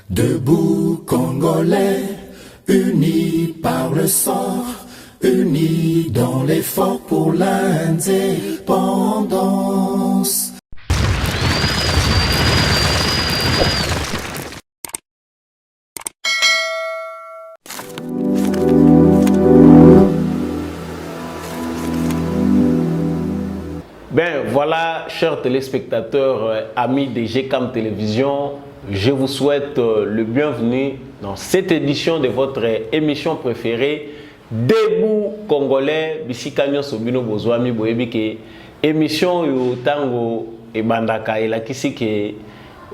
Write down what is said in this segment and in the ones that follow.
Debout Congolais, unis par le sang, unis dans l'effort pour l'indépendance. Ben voilà, chers téléspectateurs, amis de GCAM Télévision, je vous souhaite le bienvenu dans cette édition de votre émission préférée, Debout Congolais, Bisikanyo Sobino Bozwami Boyebike, émission yo tango et bandaka et la kisike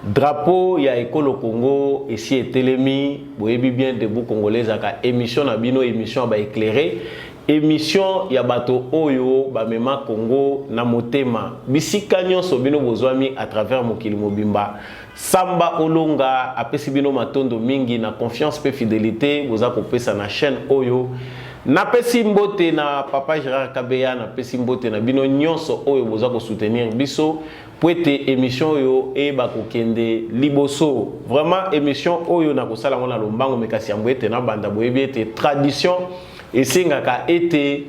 drapeau ya ekolo Congo ici et Télémi, Boyebi bien Debout Congolais aka émission na bino émission ba éclairé. Émission ya bato oyo bamema Congo na motema bisika nyonso bino bozwami à travers mokili mobimba Samba Olonga apesi bino matondo mingi na confiance pe fidélité boza kopesa na chaîne oyo na pesi mbote na papa Gérard Kabeya na pesi mbote na bino nyonso oyo boza ko soutenir biso poete émission oyo e bakokende liboso vraiment émission oyo na kosala ngona lombango mekasi yambwete na banda boyebi ete tradition et singaka été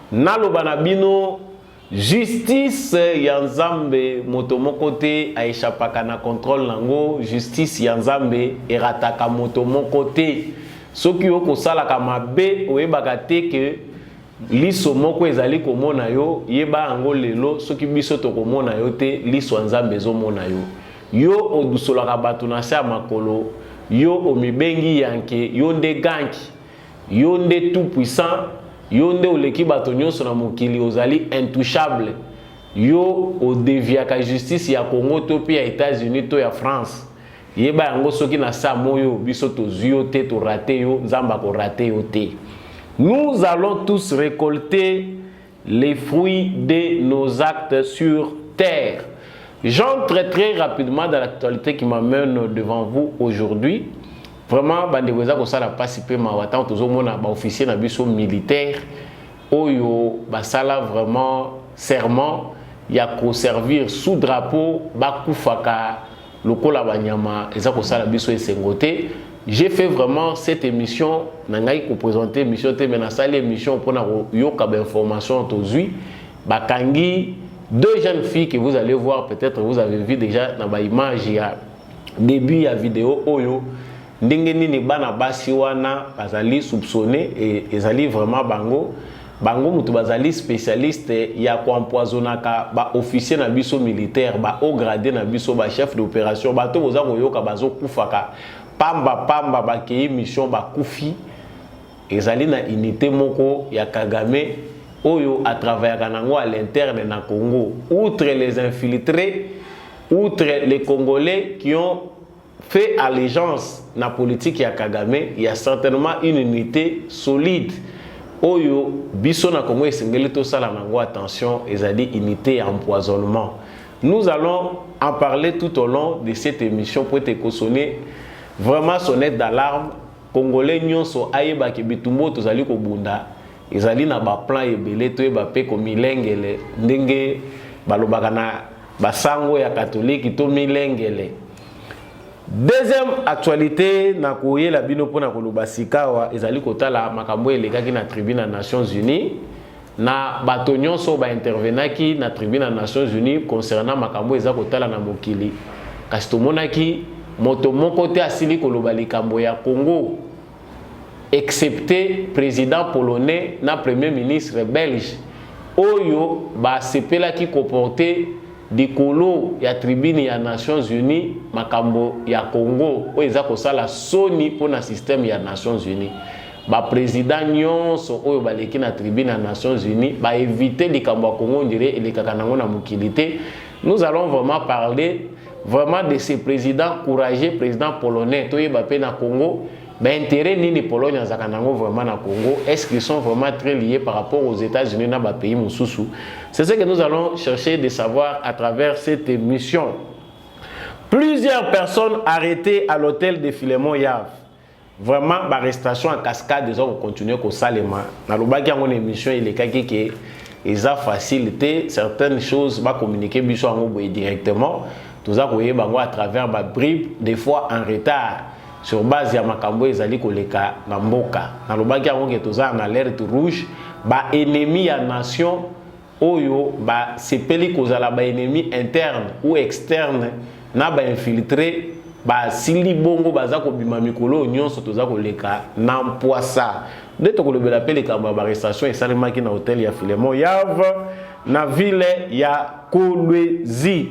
naloba na bino justice ya Nzambe moto moko te aishapaka na contrôle nango justice ya Nzambe erataka moto moko te soki yo kosalaka mabe oyebaka te ke liso moko ezali komona yo yeba yango lelo soki biso tokomona yo te liso ya Nzambe ezomona yo yo odusolaka bato na se ya makolo yo omibengi yanke yo nde ganki yo nde tout puissant yo nde oleki bato nyonso na mokili ozali intouchable yo odeviaka justice ya Congo to pe ya États-Unis to ya France yeba yango soki na sa moyo biso tozwi yo te to raté yo Nzamba ko raté yo te. Nous allons tous récolter les fruits de nos actes sur terre. J'entre très rapidement dans l'actualité qui m'amène devant vous aujourd'hui. Vraiment bandeweza ko sala participer ma watan tozomona ba officier na biso militaire oyo basala vraiment serment ya ko servir sous drapeau bakufaka lokola banyama eza ko sala biso esengote. J'ai fait vraiment cette émission nangai ko présenter émission te mais na sala émission pour na yoka ba information tozui bakangi deux jeunes filles que vous allez voir, peut-être vous avez vu déjà dans ba image ya début ya vidéo oyo ndenge nini bana basi wana bazali soupçonné et ezali vraiment bango mutu bazali spécialiste ya koempoisonnaka ba officier na biso militaire ba haut gradé na biso ba chef d'opération bato boza koyoka bazo kufaka pamba bakei mission ba kufi ezali na unité moko ya Kagame oyo à travers kanango à l'interne na Congo outre les infiltrés outre les Congolais qui ont fait allégeance na politique ya Kagame, il y a certainement une unité solide. Oyo biso na Congo esengeli to sala nango attention, ezali unité à empoisonnement. Nous allons en parler tout au long de cette émission pour te sonner vraiment sonnette d'alarme. Congolais nyonso ayeba ke bitumbo tozali ko bunda, ezali na ba plan ebele to eba pe ko milengele ndenge balobaka na basango ya catholique to milengele. Deuxième actualité na koye la bino pona koloba sikawa ezali kotala makambo elekaki na tribune des Nations Unies na bato nyonso ba intervenaki na tribune des Nations Unies concernant makambo eza kotala na mokili kasi tomonaki moto moko te asili koloba likambo ya Congo excepté président polonais na premier ministre belge oyo ba sepelaki comporter dikolo ya tribune ya Nations Unies makambo ya Congo oyo eza kosala soni pona système ya Nations Unies ba président nyonso oyo baleki na tribune ya Nations Unies ba éviter likambo ya Congo ndire elekaka nango na mokilité. Nous allons vraiment parler vraiment de ces présidents courageux, président polonais toyeba pe na Congo ba intérêt nini Pologne azaka nango vraiment na Congo, est-ce qu'ils sont vraiment très liés par rapport aux États-Unis na ba pays mususu. C'est ce que nous allons chercher de savoir à travers cette émission. Plusieurs personnes arrêtées à l'hôtel de Filemon Yav. Vraiment l'arrestation en cascade des hommes continuer ko salema. Na lobaki en émission il est kaki que eza facilité certaines choses ba communiquer biso en directement. Tout ça koyeba à travers ba bribes des fois en retard. sur base ya makambo ezali koleka na mboka na lobaki yango ke toza en alerte rouge ba ennemi ya nation oyo ba sepeli kozala ba ennemi interne ou externe na ba infiltré ba sili bongo baza ko bima mikolo nyonso toza koleka na mpoisa nde tokolobela pe likambo ba arrestation esalemaki na hôtel ya Filemon Yave na ville ya Kolwezi.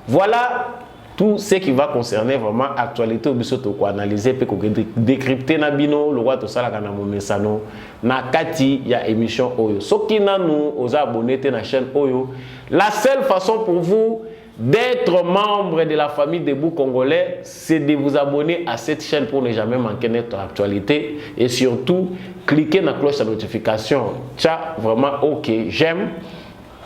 Voilà tout ce qui va concerner vraiment l'actualité au bisoto ko analyser pe ko décrypter na bino le roi to sala kana momesano na kati ya émission Oyo. Soki nanu oza abonné na chaîne Oyo, la seule façon pour vous d'être membre de la famille Debout Congolais, c'est de vous abonner à cette chaîne pour ne jamais manquer notre actualité et surtout cliquez na cloche de notification. Tcha, vraiment OK, j'aime.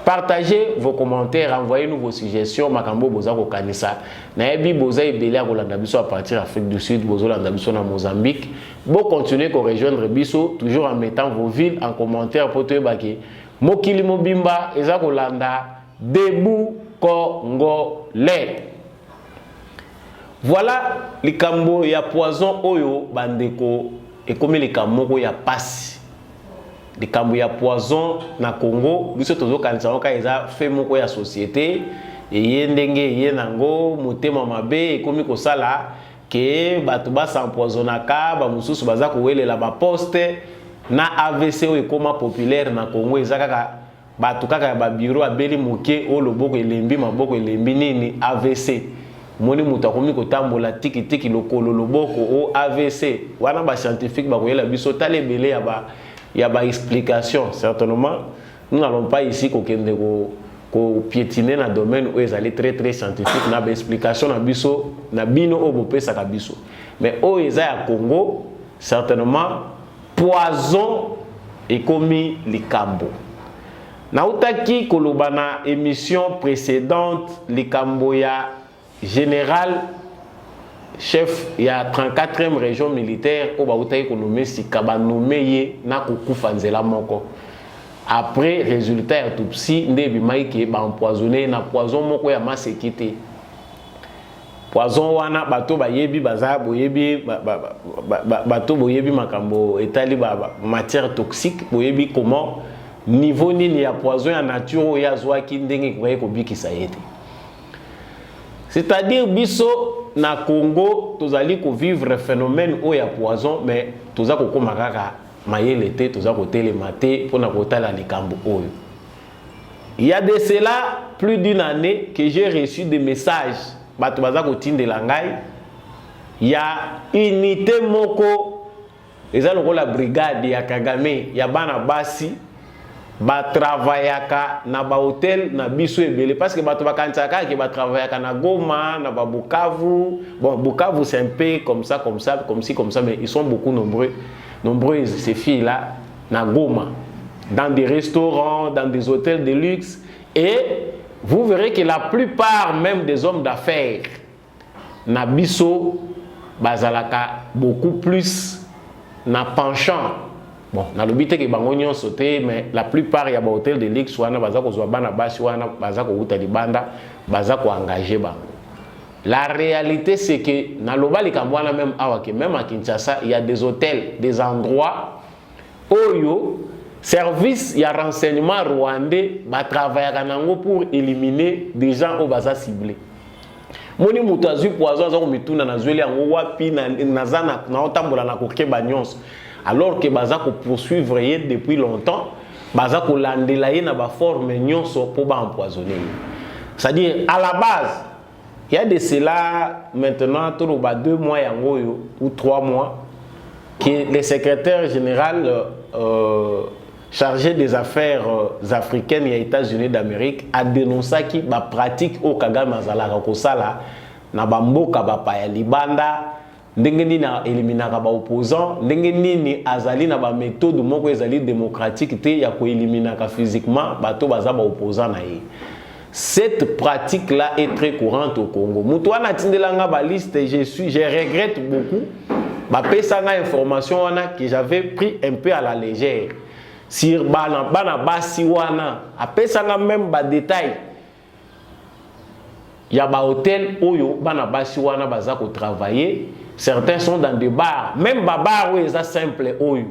Partagez vos commentaires, envoyez-nous vos suggestions. Makambo boza ko kanisa. Na yebi boza ebele a kolanda biso à partir d'Afrique du Sud, bozo landa biso na Mozambique. Bo continuer ko rejoindre biso toujours en mettant vos villes en commentaire pour te baki. Mokili mobimba eza kolanda Debout Congolais. Voilà likambo ya poison oyo bandeko et comme likambo ya pasi. Likambo ya poison na Congo biso tozo kanisa ka eza fait moko ya société et ndenge yenango motema mabe ekomi kosala ke bato ba s'empoisonnaka ba mususu baza ko welela ba poste na AVC o ekoma populaire na Congo eza kaka bato kaka ya ba bureau abeli moke o loboko elembi maboko elembi nini AVC moni mutu akomi kotambola tiki tiki lokolo loboko o AVC wana ba scientifique ba koyela biso talebele ya ba explication. Certainement nous n'allons pas ici ko piétiner dans le domaine où ils allaient très scientifique na ba explication na biso na bino o bopesa ka biso mais o eza ya Congo certainement poison et commis likambo na utaki koloba na émission précédente likambo ya général chef ya 34e région militaire au bautayi ko nommé Sikaba nommé ye na kokufa nzela moko après résultat ya autopsie ndebi maiki ba empoisonné na poison moko ya masekite poison wana bato bayebi baza boyebi bato boyebi makambo etali ba matière toxique boyebi comment niveau nini ya poison ya nature ya zwaki ndenge ko bikisa yete. C'est-à-dire biso na Congo tozali ko vivre phénomène o ya poison mais toza ko koma kaka mayele te toza ko telema te pona ko tala likambo oyo. Il y a de cela plus d'une année que j'ai reçu des messages bato baza ko tindela ngai ya unité moko eza lokola brigade ya Kagame ya bana basi ba travaillaka na ba hôtel na biso ebele parce que bato bakansaka ke ba travaillaka na Goma na ba Bukavu. Bon, Bukavu c'est un peu comme ça mais ils sont beaucoup nombreuses ces filles là na Goma dans des restaurants, dans des hôtels de luxe et vous verrez que la plupart même des hommes d'affaires na biso bazalaka beaucoup plus na penchant. Bon, na lobité ke bango nyonso te mais la plupart ya ba hôtel de luxe wana baza ko zwa bana basi wana baza ko uta libanda baza ko engager bango. La réalité c'est que na loba likambo wana même awa ke même à Kinshasa il y a des hôtels, des endroits oyo service ya renseignement rwandais ba travailler nango pour éliminer des gens au baza ciblés. Moni mutu azwi poison aza ko mituna na zweli yango wapi na zana na otambola na kokeba nyonso. Alors que baza ko poursuivre depuis longtemps baza ko landela na ba forme nyonso pour ba empoisonner. C'est-à-dire à la base il y a de cela maintenant tout ba 2 mois yango yo ou 3 mois que le secrétaire général chargé des affaires africaines et États-Unis d'Amérique a dénoncé qui ba pratique au Kagame azalaka ko sala na ba mboka ba pa ya libanda ndenge nini na éliminaka ba opposants ndenge nini azali na ba méthode moko ezali démocratique te ya ko éliminaka physiquement bato baza ba opposants na ye. Cette pratique là est très courante au Congo. Mutu wana tindelanga ba liste je regrette beaucoup ba pesanga information wana que j'avais pris un peu à la légère sur bana basi wana a pesanga même ba détail Il y a des hôtels où bana basi wana baza ko travailler, certains sont dans des bars, même baba où ils sont simple oyo.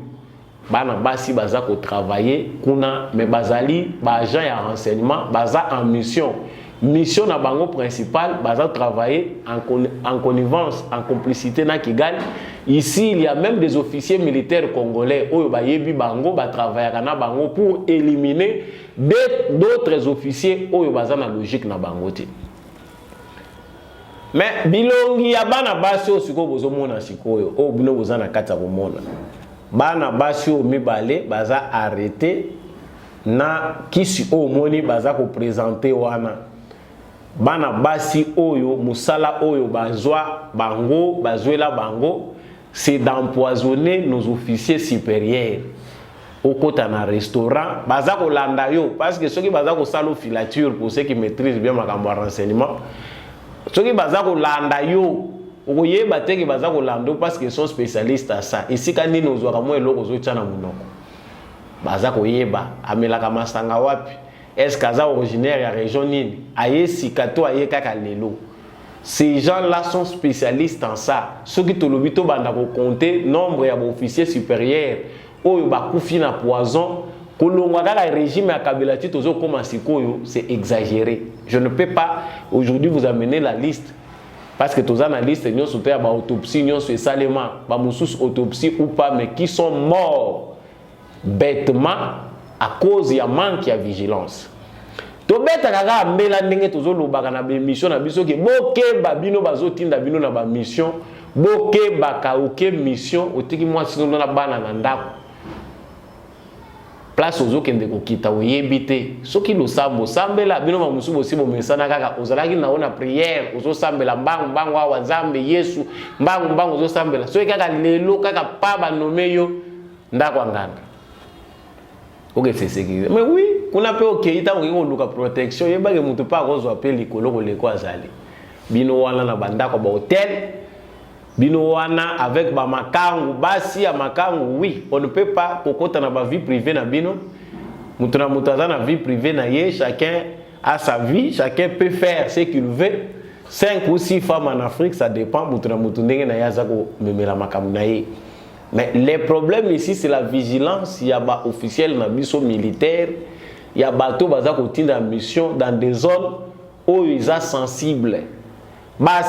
Bana basi baza ko travailler kuna mais bazali ba agent ya renseignement baza en mission. Mission na bango principale baza travailler en connivence, en complicité na Kigali. Ici il y a même des officiers militaires congolais oyo ba yebi bango ba travailler na bango pour éliminer d'autres officiers oyo baza na logique na bango te. Mais bilongi ya bana basi o siko bozo mona sikoyo o bino boza na kati ya komona bana basi o mibale baza arrêté na kisi o moni baza ko présenter wana bana basi oyo musala oyo bazwa bango bazwela bango c'est d'empoisonner nos officiers supérieurs au côté na restaurant baza ko landa yo parce que ceux qui baza ko salo filature pour ceux qui maîtrisent bien makambo renseignement. Soki baza ko landa yo okoyeba te ke baza ko landa parce qu'ils sont spécialistes à ça ici quand nous ozwaka mo eloko ozotia na munoko baza ko yeba amelaka masanga wapi est-ce kaza originaire ya région nini ayesi kato ayeka lelo. Ces gens-là sont spécialistes en ça. Ceux qui tolobi to banda ko compter nombre ya officiers supérieurs oyo bakufi na poison kolongwa kaka régime ya Kabila ti tozo koma sikoyo, c'est exagéré. Je ne peux pas aujourd'hui vous amener la liste parce que tous analystes nous sont à autopsie nous sont salement ba musus autopsie ou pas mais qui sont morts bêtement à cause ya manque ya vigilance. To beta kaka mbela ndenge tozo lobaka na mission na biso ke bokeba bino bazotinda bino na ba mission bokeba ka oke mission otiki moi sino na bana na ndako place ozo kende ko kita oyebite soki lo sambo sambela bino mamusu bosi bo mesana kaka ozalaki naona prière ozo sambela mbangu wa Nzambe Yesu mbangu ozo sambela soki kaka lelo kaka pa ba nomeyo ndako nganda. OK c'est sécurisé mais oui kuna pe okeita ngiko luka protection yebake mutu pa kozo apeli koloko leko azali bino wana na bandako ba hotel bino wana avec ba makangu basi ya makangu. Oui on ne peut pas kokota na ba vie privée na bino mutu na mutaza na vie privée na ye, chacun a sa vie, chacun peut faire ce qu'il veut. 5 ou 6 femmes en Afrique ça dépend mutu na mutu ndenge na yaza ko memela makamu na ye. Mais les problèmes ici c'est la vigilance. Il y a des officiels na biso militaires, il y a bateau baza ko tinda mission dans des zones où ils sont sensibles.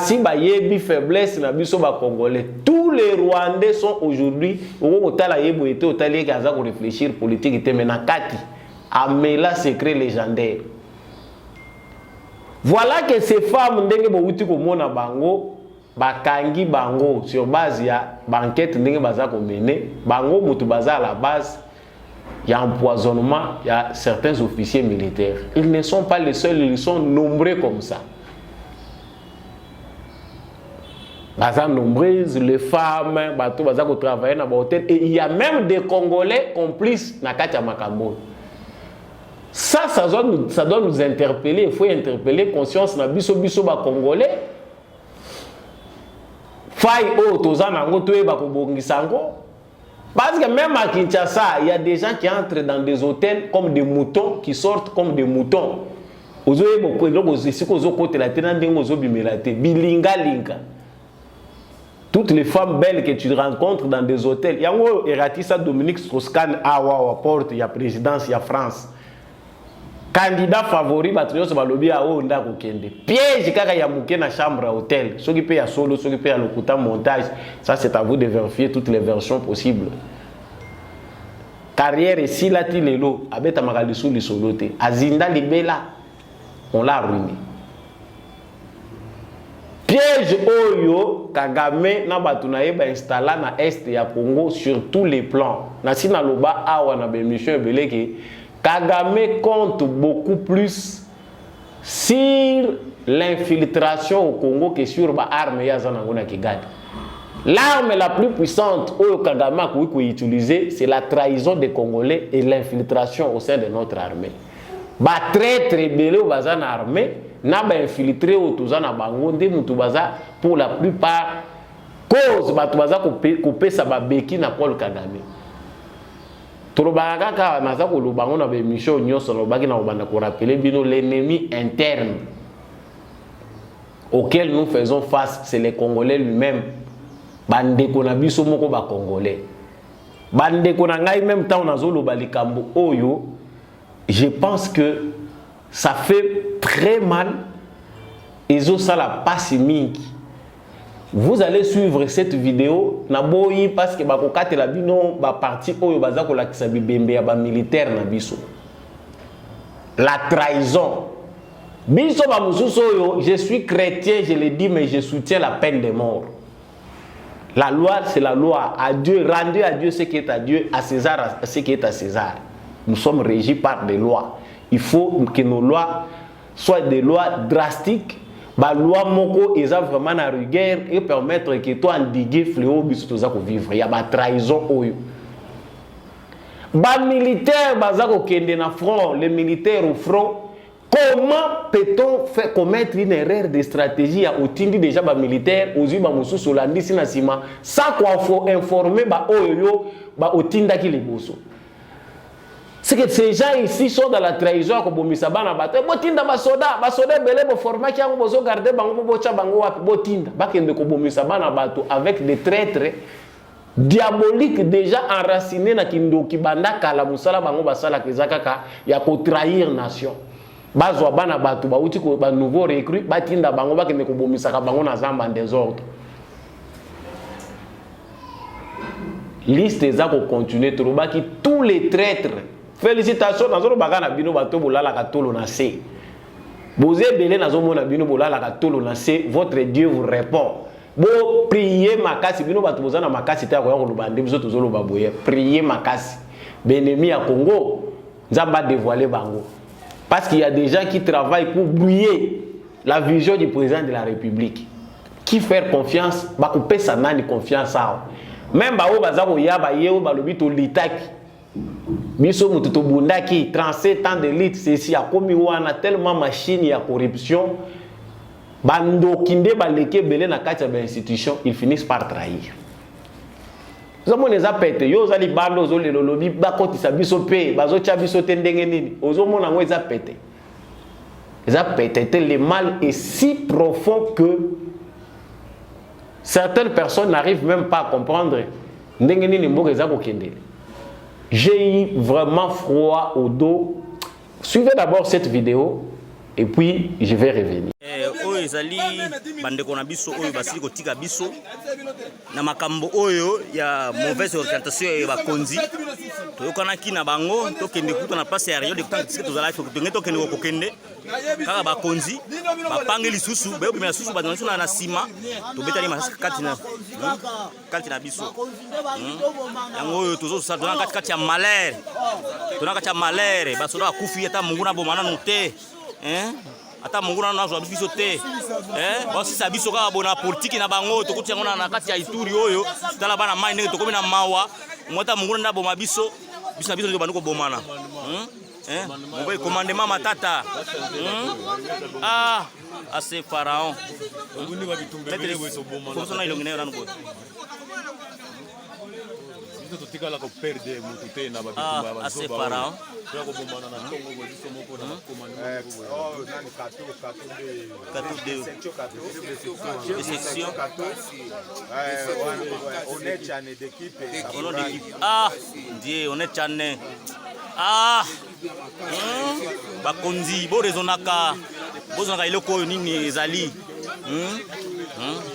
Si ba yebi faiblesse na biso ba congolais, tous les Rwandais sont aujourd'hui au tala yebo été au tali kaza ko réfléchir politique était maintenant kati amela secret légendaire. Voilà que ces femmes ndenge bo uti ko mona bango bakangi bango sur base ya banquette ndenge baza ko mener bango mutu baza à la base. Il y a empoisonnement, il y a certains officiers militaires. Ils ne sont pas les seuls, ils sont nombreux comme ça. Baza nombreuses, les femmes, bateau baza ko travailler dans hôtel et il y a même des Congolais complices na kati ya makambo. Ça doit nous interpeller, il faut interpeller conscience na biso ba Congolais. Fai o tozana ngo toyeba ko bongisa ngo. Parce que même à Kinshasa, il y a des gens qui entrent dans des hôtels comme des moutons, qui sortent comme des moutons. Toutes les femmes belles que tu rencontres dans des hôtels, il y a un Eratissa Dominique Strauss-Kahn à porte, il y a présidence, il y a France. Candidat favori, Batrios Balobi à Onda Kokende. Piège, quand il y a mouké dans la chambre à hôtel. Ceux qui payent à solo, ceux qui payent à l'okuta montage. Ça, c'est à vous de vérifier toutes les versions possibles. Carrière ici, là, il est là. Abeta Magalisou, les solotés. Azinda Libela, on l'a ruiné. Piège Oyo, Kagame, Nabatunaye, installé dans l'Est et à Congo sur tous les plans. Nasina Loba, Awa, Nabemission, Beleke. Kagame compte beaucoup plus sur l'infiltration au Congo que sur l'arme Yazanangona Kigali. L'arme la plus puissante que Kagame a utilisée, c'est la trahison des Congolais et l'infiltration au sein de notre armée. Très très belé au bazan armée, n'a pas infiltré au Touzana Bango, pour la plupart, cause Batubaza coupé sa babeki n'a pas le Kagame. Tolobaka naza ko lobango na be mission nyonso lobaki na obanda ko rappeler bino l'ennemi interne. auxquels nous faisons face, c'est les Congolais lui-même. Bande konabiso moko ba Congolais. Bande konangai même temps nazolo balikambo oyo, je pense que ça fait très mal. Ezo sala passe mingi. Vous allez suivre cette vidéo naboyi parce que bakokate la bino ba parti oyo bazako la kisabibembe ya ba militaire na biso. La trahison. Biso ba mususu oyo, je suis chrétien, je le dis, mais je soutiens la peine de mort. La loi, c'est la loi. À Dieu, rendez à Dieu ce qui est à Dieu, à César ce qui est à César. Nous sommes régis par des lois. Il faut que nos lois soient des lois drastiques. La loi moko est vraiment à rigueur et permettre que toi endiguer fléau biso toza ko vivre. Il y a ba trahison oyo. Ba militaire bazako kende na front, les militaires au front. Comment peut-on faire commettre une erreur de stratégie à otindi déjà ba militaire ozu ba musu solandi sina sima sans quoi faut informer ba oyo ba otinda ki liboso. C'est que ces gens ici sont dans la trahison ko bomisa bana bato botinda ba soda belé bo format ki ngo bozo garder bango bo cha bango wapi botinda bakende ko bomisa bana bato avec des traîtres diaboliques déjà enracinés na kindoki banda kala musala bango basala kezaka ya ko trahir nation. Bazwa bana batu ba uti ko ba nouveau recrut batinda bango bakende ko bomisaka bango na zamba en désordre. Liste eza ko continuer trobaki tous les traîtres. Félicitations nazolo bagana bino bato bolala ka tolo na se. Bozé belé nazo mona bino bolala ka tolo na se, votre Dieu vous répond. Bo prier makasi bino bato bozana makasi ta ko lubande biso tozolo baboye. Prier makasi. Benemi à Congo, nzamba dévoiler bango. Parce qu'il y a des gens qui travaillent pour brouiller la vision du président de la République. Qui faire confiance, bah couper sa nani confiance à. Même bah au bazar ya ba yeo ba lobi to litaki. Biso mututo bundaki 37 ans de lit ceci a komi wana tellement machine ya corruption. Bando kinde ba leke belé na kati ya institution, ils finissent par trahir. Zomo neza pete yo zali bando zo le lolobi ba kotisa biso pe bazo tia biso te ndenge nini ozomo na ngo eza pete. Eza pete le mal est si profond que certaines personnes n'arrivent même pas à comprendre ndenge nini mboka eza kokende. J'ai eu vraiment froid au dos. Suivez d'abord cette vidéo et puis je vais revenir. Oyo ezali bandeko na biso oyo basili kotika biso na makambo oyo ya mauvaise orientation ya bakonzi toyokanaki na bango tokende kuta na place ya réunion de temps que tozala tokende tokende kokende kaka bakonzi bapange lisusu bayobima lisusu bananso na sima tobetani masasi kati na biso yango oyo tozosala tona kati ya malere tona kati ya malere basoda akufi ata mungu na bomana no te ata mungu na nazwa biso te basi sa biso ka bona politique na bango tokuti yango na kati ya Ituri oyo tala bana mai ndenge tokomi na mawa mota mungu na boma biso na biso bana ko bomana mobile commandement matata assez pharaon nguni ba bitumbele weso bomana ko sona ilongene na ngo totikala ko perdre mutu te na ba bitumba ba assez pharaon ya ko bomana na tongo bo biso moko na commandement nani de section on est chané d'équipe ndiye on est chané bakonzi bo rezonaka bozonaka iloko oyo nini ezali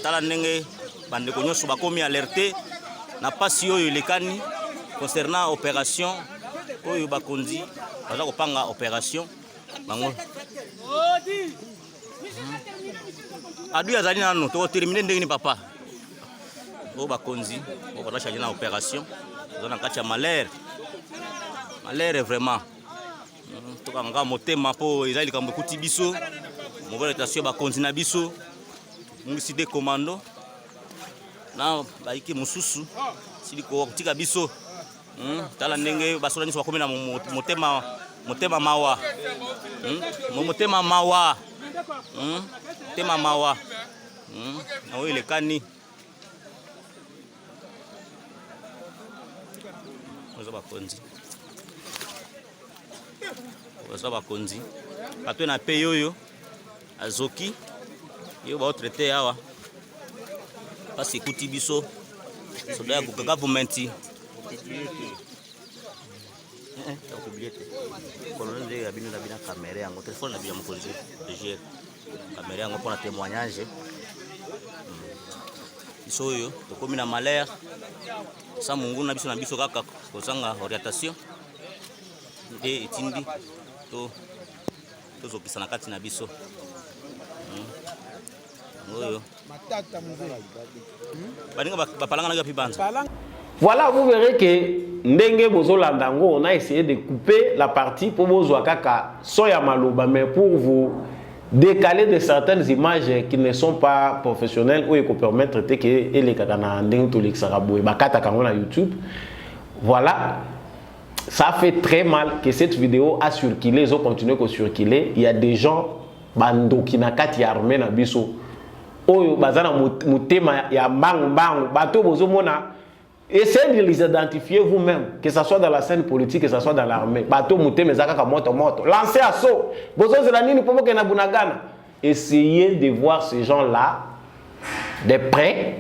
tala ndenge bandeko nyonso bakomi alerté na pasi oyo lekani concernant opération oyo bakonzi baza kopanga opération bango adu azali nano to terminer ndenge ni papa oyo bakonzi baza changer na opération baza na kati ya malere vraiment tokanga motema po ezali likambo ekuti biso mobile station bakonzi na biso ngisi de commando na baiki mususu siliko tika biso tala ndenge basola nyso bakomi na motema mawa motema mawa tema mawa na oyo lekani oza bakonzi atwe na pe yoyo azoki yo ba traité awa parce que kuti biso so da ku government colonel de abino na bina caméra yango téléphone na bina mokonzi de gérer caméra yango pour témoignage biso yo to komi na malheur sa mungu na biso kaka kozanga orientation de etindi to zokisa na kati na biso oyo matata muzuri baninga bapalanga na gapi banza. Voilà, vous verrez que ndenge bozolanda ngo, on a essayé de couper la partie pour bozwa kaka soya maloba, mais pour vous décaler de certaines images qui ne sont pas professionnelles ou qui permettre que les kakana ndenge to l'exarabo et bakata kango na YouTube. Voilà. Ça fait très mal que cette vidéo a circulé, ils ont continué à circuler. Il y a des gens bando qui na kati armé na biso. Oyo bazana mutema ya mbang bato bozomona. Essayez de les identifier vous-même, que ce soit dans la scène politique, que ce soit dans l'armée. Bato mutema zaka moto. Lancez assaut. Bozo zelanini pomo ke na bunagana. Essayez de voir ces gens-là de près.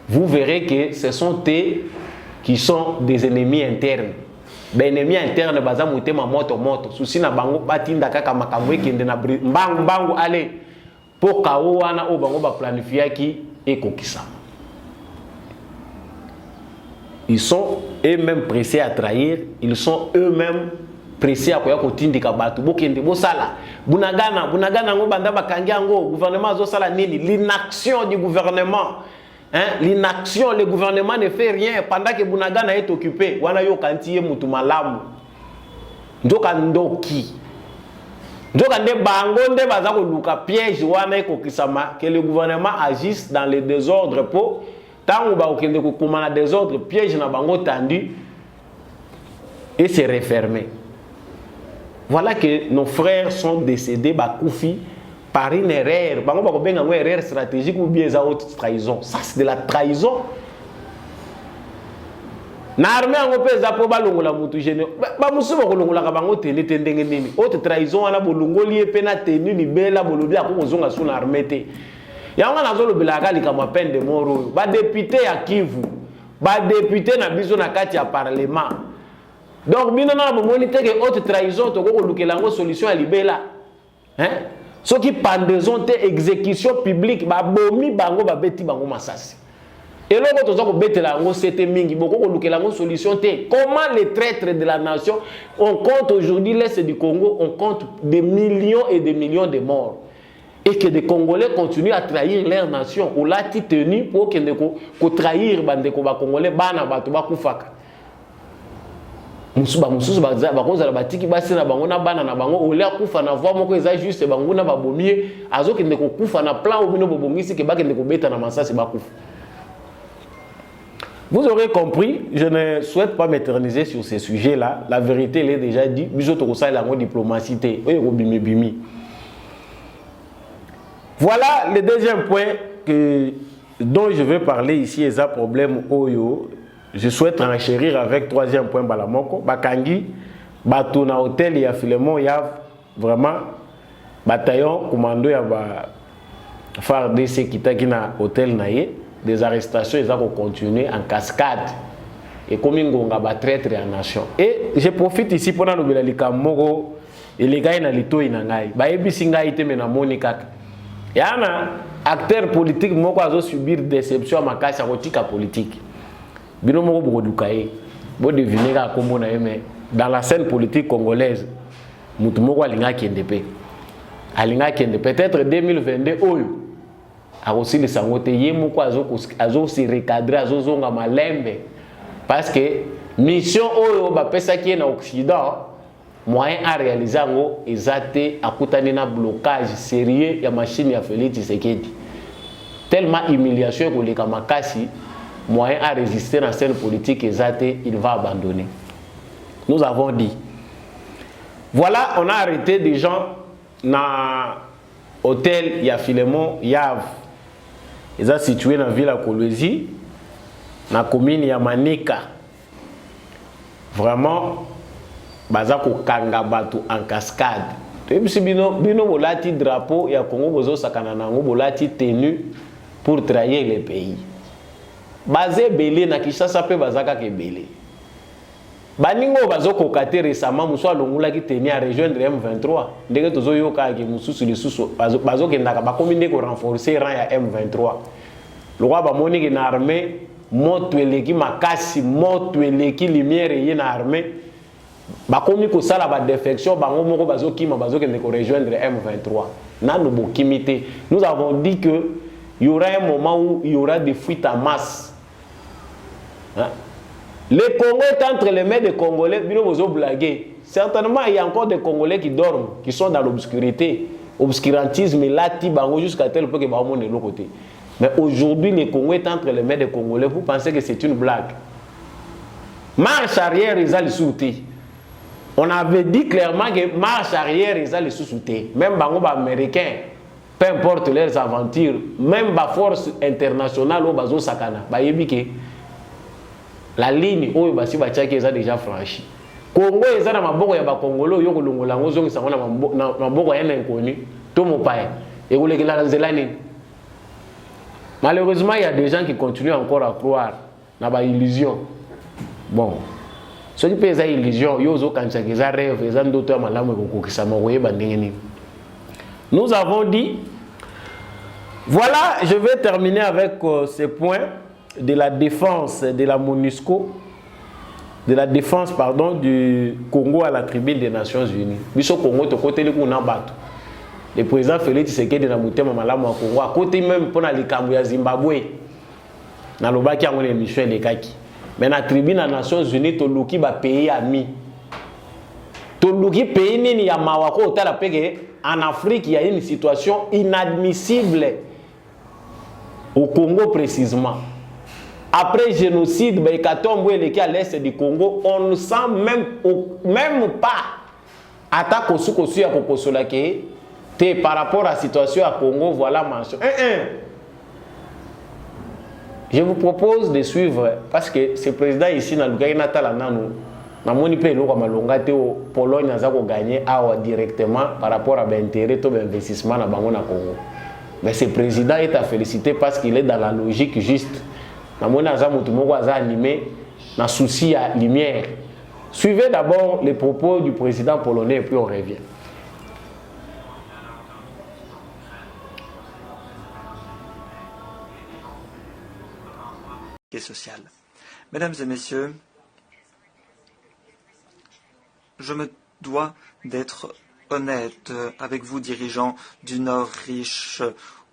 Vous verrez que ce sont eux qui sont des ennemis internes. Ben ennemi interne baza mutema moto susi na bango batinda kaka makambo ekende na mbangu ale po kawo wana o bango ba planifier ki ekokisa. Ils sont eux-mêmes pressés à trahir, ils sont eux-mêmes pressés à koya kotindika batu bokende bosala bunagana ngo banda bakangi ngo gouvernement zo sala nini, l'inaction du gouvernement. Hein? L'inaction, le gouvernement ne fait rien pendant que Bunagana est occupé. Wana yo kantiye mutu malamu. Ndoka ndoki. Ndoka nde bango nde bazako luka piège wana eko kisama que le gouvernement agisse dans les désordres po tango ba okende ko komana désordre piège na bango tendu et se refermer. Voilà que nos frères sont décédés bakufi par une erreur, une erreur stratégique ou bien une haute trahison. Ça, c'est de la trahison. L'armée a fait ça pour balongola mutu gêné. Ba musuba kolongola ka bango tene tendenge nini. Haute trahison ana bolongoli epena tenu libela bolobi ako zonga sous l'armée te. Yanga na zolo bilaka likama peine de mort. Ba député ya Kivu, ba député na biso na kati ya parlement. Donc bino na bomoni te que haute trahison to ko lukela ngo solution ya libela. Hein? Ce qui pendaison te exécution publique ba bomi bango ba beti bango masasi. Et là quand on bete la ngo c'était mingi boko ko lukela ngo solution te. Comment les traîtres de la nation, on compte aujourd'hui l'est du Congo, on compte des millions et des millions de morts. Et que des Congolais continuent à trahir leur nation. Ou là ti tenu pour que ko trahir bande ko ba Congolais bana bato ba kufaka. Mususu bakozala batiki basi na bango na bana na bango olia kufa na voix moko eza juste bango na babomie azokende ko kufa na plan ou bino bobongisi ke bakende ko beta na masasi bakufa. Vous aurez compris, je ne souhaite pas m'éterniser sur ces sujets-là. La vérité, elle est déjà dit. Biso to kosala la diplomatie te. Oyo bimi bimi. Voilà le deuxième point dont je vais parler ici, est un problème oyo. Je souhaite enchérir avec troisième point balamoko. Bakangi, bato na hôtel ya Filemon ya vraiment bataillon commando ya ba FARDC kitaki na hôtel na ye. Des arrestations, ils ont continué en cascade. Et comme ils ont traître en nation. Et je profite ici pour nous dire que Moro et les gars na lito inangai. Ba ebisinga ite mena monika. Yana acteur politique moko azo subir déception makasi akotika politique. Bino moko bodukaye. Bo deviner ka kombo na yeme dans la scène politique congolaise. Mutu moko alinga kiendepe. Alinga kiendepe peut-être 2022 oyo. Aussi les sangote yemoko azo se recadrer azo zonga malembe parce que mission oyo ba pesa ki na Occident moyen à réaliser ngo ezate akutani na blocage sérieux ya machine ya Félix Tshisekedi tellement humiliation ko leka makasi moyen à résister dans scène politique ezate il va abandonner. Nous avons dit voilà, on a arrêté des gens na hôtel ya Filemon Yav. Ils sont situés dans la ville de Kolwezi, dans la commune de Manika. Vraiment, ils ont kanga batu en cascade. Si bino bolati drapeau ya Congo bozo sakana nango bolati tenu pour trahir le pays. Basé belé na Kinshasa pe bazaka ke belé. Baningo bazo kokate récemment muso alongula ki tenu à rejoindre M23. Ndenge tozo yoka ke mususu lisusu bazo kendaka bakominde ko renforcer rang ya M23. Le roi ba moni ke na armée moto eleki makasi moto eleki lumière ye na armée. Bakomi ko sala ba défection bango moko bazo kima bazo kende ko rejoindre M23. Nanu bokimité. Nous avons dit que il y aura un moment où il y aura des fuites en masse. Hein? Le Congo est entre les mains des Congolais, bino bozo blaguer. Certainement il y a encore des Congolais qui dorment, qui sont dans l'obscurité. Obscurantisme là ti bango jusqu'à tel point que ba monde de l'autre côté. Mais aujourd'hui le Congo est entre les mains des Congolais. Vous pensez que c'est une blague? Marche arrière ils allaient sauter. On avait dit clairement que marche arrière, ils allaient sous-souter. Même les Américains, peu importe leurs aventures, même la force internationale au Bazo Sakana, la ligne où ils ont déjà franchi. Congo, ils ont un Maboko ya Congolo, ils ont un Maboko ya inconnu, tout mon père. Et vous les avez. Malheureusement, il y a des gens qui continuent encore à croire dans la illusion. Bon. Ceux qui ont des illusions, ils ont des rêves, ils ont d'autres malades qui nous avons dit, voilà, je vais terminer avec ces points de la défense de la MONUSCO, de la défense pardon, du Congo à la tribune des Nations Unies. Biso Congo, to côté le le président Félix Tshisekedi na mutema malamu wa Congo, à côté même pour la likambo ya Zimbabwe, na lobaki ya ngone émission elekaki. Mais la tribune des Nations Unies, tout le pays ami. Tout le pays nini ya mawako otala peke en Afrique, il y a une situation inadmissible au Congo précisément. Après génocide, Bekatombo et à l'est du Congo, on ne sent même pas attaque au sous à Kokosolake par rapport à la situation à Congo, voilà mention. Je vous propose de suivre parce que ce président ici dans le Gaïna Talanano, na moni pe lo comme longate au Pologne a gagné directement par rapport à l'intérêt de l'investissement dans bango na Congo. Mais ce président est à féliciter parce qu'il est dans la logique juste. Na moni aza mutu moko aza animé na souci à lumière. Suivez d'abord les propos du président polonais et puis on revient. Social. Mesdames et messieurs, je me dois d'être honnête avec vous, dirigeants du Nord riche,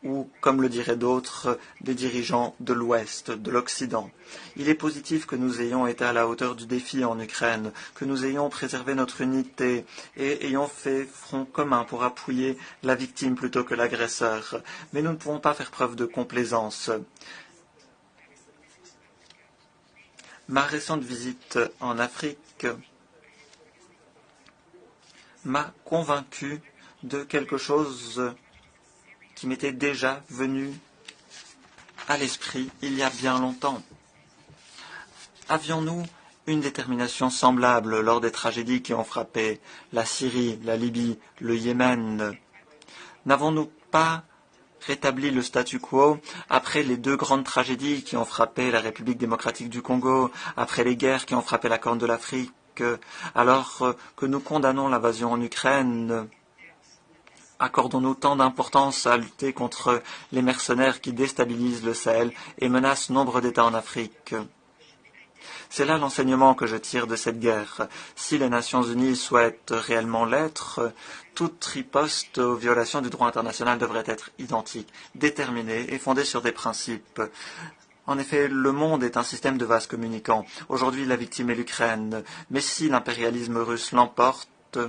ou, comme le diraient d'autres, des dirigeants de l'Ouest, de l'Occident. Il est positif que nous ayons été à la hauteur du défi en Ukraine, que nous ayons préservé notre unité et ayons fait front commun pour appuyer la victime plutôt que l'agresseur. Mais nous ne pouvons pas faire preuve de complaisance. Ma récente visite en Afrique m'a convaincu de quelque chose qui m'était déjà venu à l'esprit il y a bien longtemps. Avions-nous une détermination semblable lors des tragédies qui ont frappé la Syrie, la Libye, le Yémen? N'avons-nous pas rétabli le statu quo après les deux grandes tragédies qui ont frappé la République démocratique du Congo, après les guerres qui ont frappé la Corne de l'Afrique, alors que nous condamnons l'invasion en Ukraine? Accordons-nous tant d'importance à lutter contre les mercenaires qui déstabilisent le Sahel et menacent nombre d'États en Afrique? C'est là l'enseignement que je tire de cette guerre. Si les Nations Unies souhaitent réellement l'être, toute riposte aux violations du droit international devrait être identique, déterminée et fondée sur des principes. En effet, le monde est un système de vases communicants. Aujourd'hui, la victime est l'Ukraine. Mais si l'impérialisme russe l'emporte,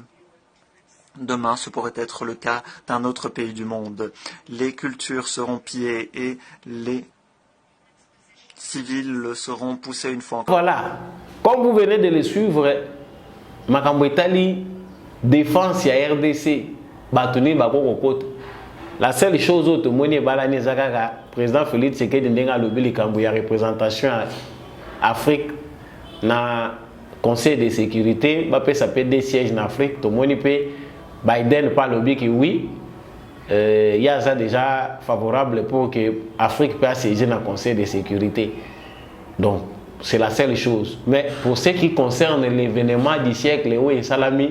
demain, ce pourrait être le cas d'un autre pays du monde. Les cultures seront pillées et les civils seront poussés une fois encore. Voilà. Comme vous venez de le suivre, Makambo Itali, défense à RDC, Batoni Bakoko. La seule chose où tout le monde est balani Zakaka, président Félix Tshisekedi Ndenga Lobi Likambo, il y a représentation en Afrique, dans le Conseil de sécurité, ça peut des sièges en Afrique, tout le monde peut Biden parle bien que oui, il y a ça déjà favorable pour que l'Afrique puisse siéger dans le Conseil de sécurité. Donc, c'est la seule chose. Mais pour ce qui concerne l'événement du siècle, oui, Salami,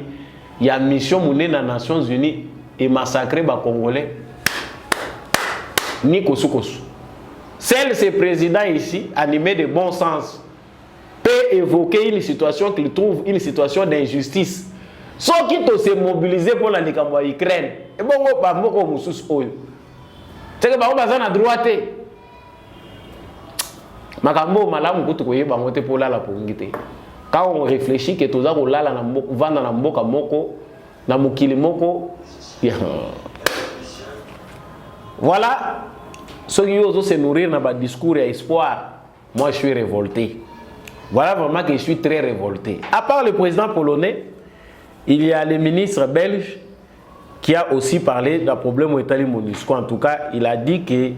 il y a une mission menée dans les Nations Unies et massacrer les Congolais. Ni kosu kosu. Seul ce président ici, animé de bon sens, peut évoquer une situation qu'il trouve une situation d'injustice. Ceux qui se mobilisés pour la Ukraine, et bon, c'est que na droite. Makambo malamu kutu koyeba ngote pour la pongite. Quand on réfléchit que toza ko lala na vanda na mboka moko na mukili moko. Voilà. Ceux qui osent se nourrir dans le discours et espoir, moi je suis révolté. Voilà vraiment que je suis très révolté. À part le président polonais, il y a le ministre belge qui a aussi parlé d'un problème au Italie MONUSCO. En tout cas, il a dit que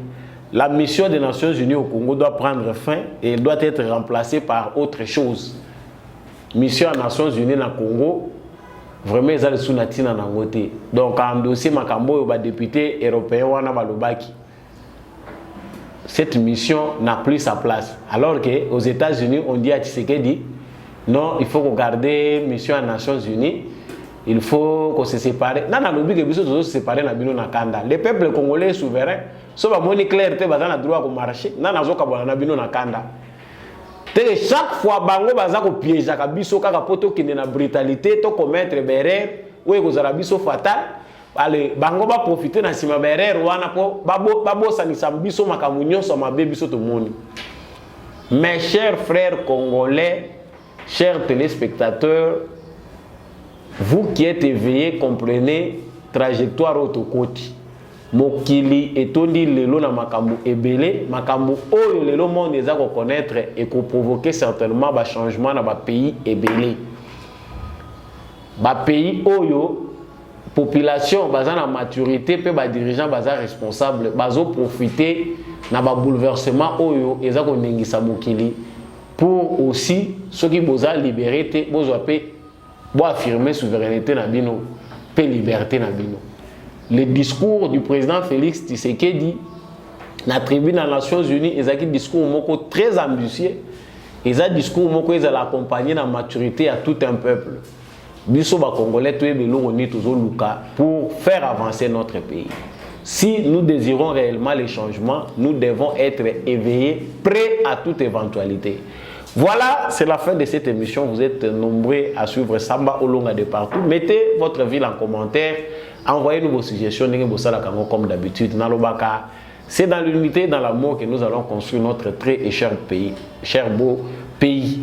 la mission des Nations Unies au Congo doit prendre fin et elle doit être remplacée par autre chose. Mission des Nations Unies dans le Congo, vraiment, ils ont le sous-natina dans le côté. Donc, en dossier, Makambo, il y a des députés européens qui ont cette mission n'a plus sa place. Alors qu'aux États-Unis, on dit à Tshisekedi, non, il faut garder la mission des Nations Unies, il faut qu'on se sépare. Non, non, l'objet que nous se séparer dans le Kanda. Les peuples congolais souverains, sauf à mon clair, ils ont droit de marcher. Non, non, ils ont Kanda. Chaque fois, bango baza ko piéger ka biso kaka poto qui na brutalité to commettre berère ou ekozala biso fatal. Allez, bango ba profiter na sima berère wana po babo sanisa biso makamu nyonso mabe biso to moni. Mes chers frères congolais, chers téléspectateurs, vous qui êtes éveillés, comprenez trajectoire autokoti. Mokili etondi lelo na makambu ebele, makambu oyo lelo monde eza ko connaître et ko provoquer certainement ba changement na ba pays ebele. Ba pays oyo population baza na maturité pe ba dirigeant baza responsable bazo profiter na ba bouleversement oyo eza ko ndengisa mokili pour aussi ceux qui boza liberté bozo pe bo affirmer souveraineté na bino pe liberté na bino. Le discours du président Félix Tshisekedi na tribune des Nations Unies est un discours moko très ambitieux. Et un discours moko est accompagné de la maturité à tout un peuple. Biso ba Congolais pour faire avancer notre pays. Si nous désirons réellement les changements, nous devons être éveillés, prêts à toute éventualité. Voilà, c'est la fin de cette émission. Vous êtes nombreux à suivre Samba Olonga de partout. Mettez votre ville en commentaire. Envoyez-nous vos suggestions, comme d'habitude. C'est dans l'unité et dans l'amour que nous allons construire notre très et cher pays, cher beau pays.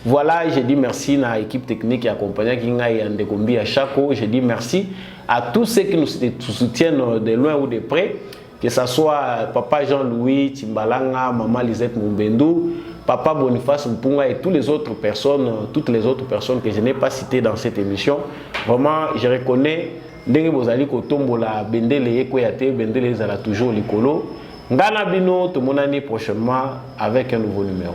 Voilà, je dis merci à l'équipe technique qui accompagne à Chaco. Je dis merci à tous ceux qui nous soutiennent de loin ou de près, que ce soit Papa Jean-Louis, Timbalanga, Maman Lisette Mumbendou, Papa Boniface Mpunga et toutes les autres personnes que je n'ai pas citées dans cette émission. Vraiment, je reconnais. Ndenge bozali kotombola bendele ekoyate bendele zala toujours likolo ngana bino tomonani prochainement avec un nouveau numéro.